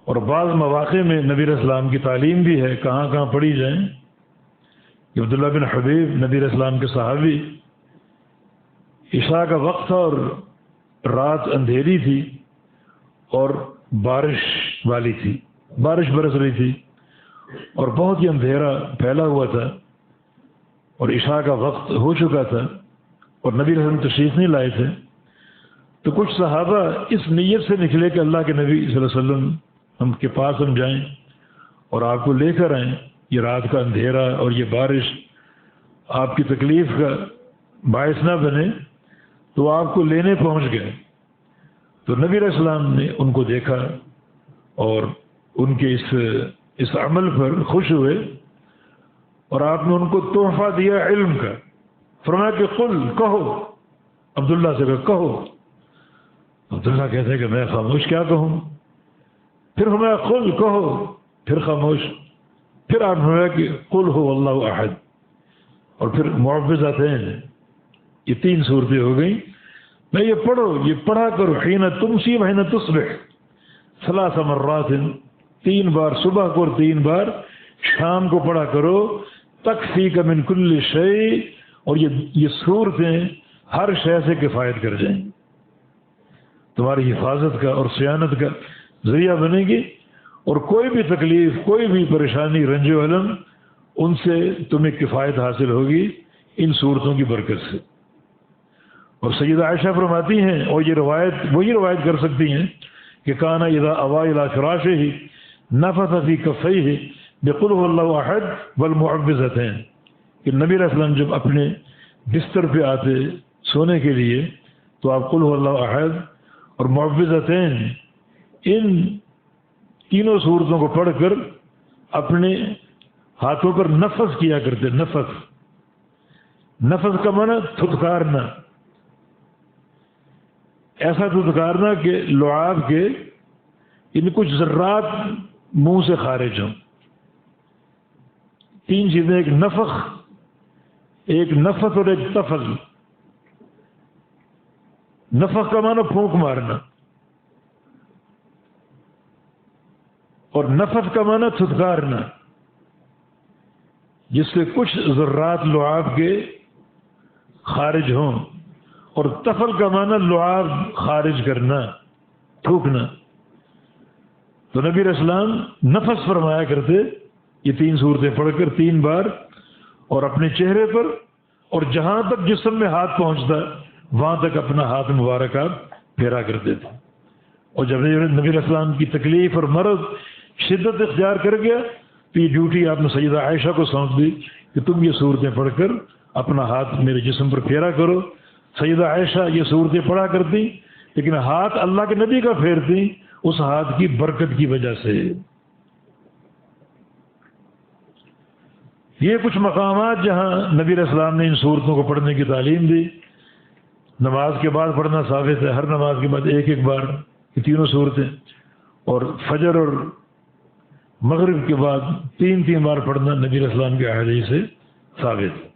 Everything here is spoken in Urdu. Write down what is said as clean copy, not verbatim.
اور بعض مواقع میں نبی علیہ السلام کی تعلیم بھی ہے کہاں کہاں پڑھی جائیں. کہ عبداللہ بن حبیب نبی علیہ السلام کے صحابی، عشاء کا وقت تھا اور رات اندھیری تھی اور بارش والی تھی، بارش برس رہی تھی اور بہت ہی اندھیرا پھیلا ہوا تھا اور عشاء کا وقت ہو چکا تھا اور نبی علیہ السلام تشریف نہیں لائے تھے. تو کچھ صحابہ اس نیت سے نکلے کہ اللہ کے نبی صلی اللہ علیہ وسلم ہم کے پاس ہم جائیں اور آپ کو لے کر آئیں، یہ رات کا اندھیرا اور یہ بارش آپ کی تکلیف کا باعث نہ بنے. تو آپ کو لینے پہنچ گئے. تو نبی علیہ السلام نے ان کو دیکھا اور ان کے اس عمل پر خوش ہوئے اور آپ نے ان کو تحفہ دیا علم کا. فرمایا کہ قل، کہو. عبداللہ سے کہو. عبداللہ کہتے ہیں کہ میں خاموش کیا کہوں. پھر فرمایا قل، کہو. پھر خاموش. پھر آپ فرمایا کہ قل هو اللہ احد. اور پھر معوذتین، یہ 3 صورتیں ہو گئیں. میں یہ پڑھو، یہ پڑھا کرو. حین تمسی وحین تصبح 3 مرات، 3 بار صبح کو اور 3 بار شام کو پڑھا کرو. تکفیک من کل شیء، اور یہ صورتیں ہر شے سے کفایت کر جائیں، تمہاری حفاظت کا اور صیانت کا ذریعہ بنے گی. اور کوئی بھی تکلیف، کوئی بھی پریشانی، رنج و الم، ان سے تمہیں کفایت حاصل ہوگی ان صورتوں کی برکت سے. اور سیدہ عائشہ فرماتی ہیں، اور یہ روایت وہی روایت کر سکتی ہیں کہ کانا اذا اوا الی فراشہ نفث فی کفیہ بقل هو اللہ احد والمعوذتین، کہ نبی علیہ السلام جب اپنے بستر پہ آتے سونے کے لیے تو آپ قل هو اللہ احد اور معوذتین، ان تینوں صورتوں کو پڑھ کر اپنے ہاتھوں پر نفث کیا کرتے. نفث کا معنی تھتکارنا، ایسا تھتکارنا کہ لعاب کے ان کچھ ذرات منہ سے خارج ہوں. 3 چیزیں، ایک نفخ، ایک نفث اور ایک تفل. نفخ کا معنی پھونک مارنا اور نفث کا معنی تھتکارنا، جس سے کچھ ذرات لعاب کے خارج ہوں. اور تفل کا معنی لعاب خارج کرنا، تھوکنا. تو نبی علیہ السلام نفس فرمایا کرتے یہ 3 صورتیں پڑھ کر 3 بار، اور اپنے چہرے پر اور جہاں تک جسم میں ہاتھ پہنچتا وہاں تک اپنا ہاتھ مبارک آپ پھیرا کرتے تھے. اور جب نبی علیہ السلام کی تکلیف اور مرض شدت اختیار کر گیا تو یہ ڈیوٹی آپ نے سیدہ عائشہ کو سونپ دی کہ تم یہ صورتیں پڑھ کر اپنا ہاتھ میرے جسم پر پھیرا کرو. سیدہ عائشہ یہ صورتیں پڑھا کرتی لیکن ہاتھ اللہ کے نبی کا پھیرتی اس ہاتھ کی برکت کی وجہ سے. یہ کچھ مقامات جہاں نبی علیہ السلام نے ان صورتوں کو پڑھنے کی تعلیم دی. نماز کے بعد پڑھنا ثابت ہے، ہر نماز کے بعد 1 بار یہ تینوں صورتیں، اور فجر اور مغرب کے بعد 3 بار پڑھنا نبی علیہ السلام کے احادیث سے ثابت ہے.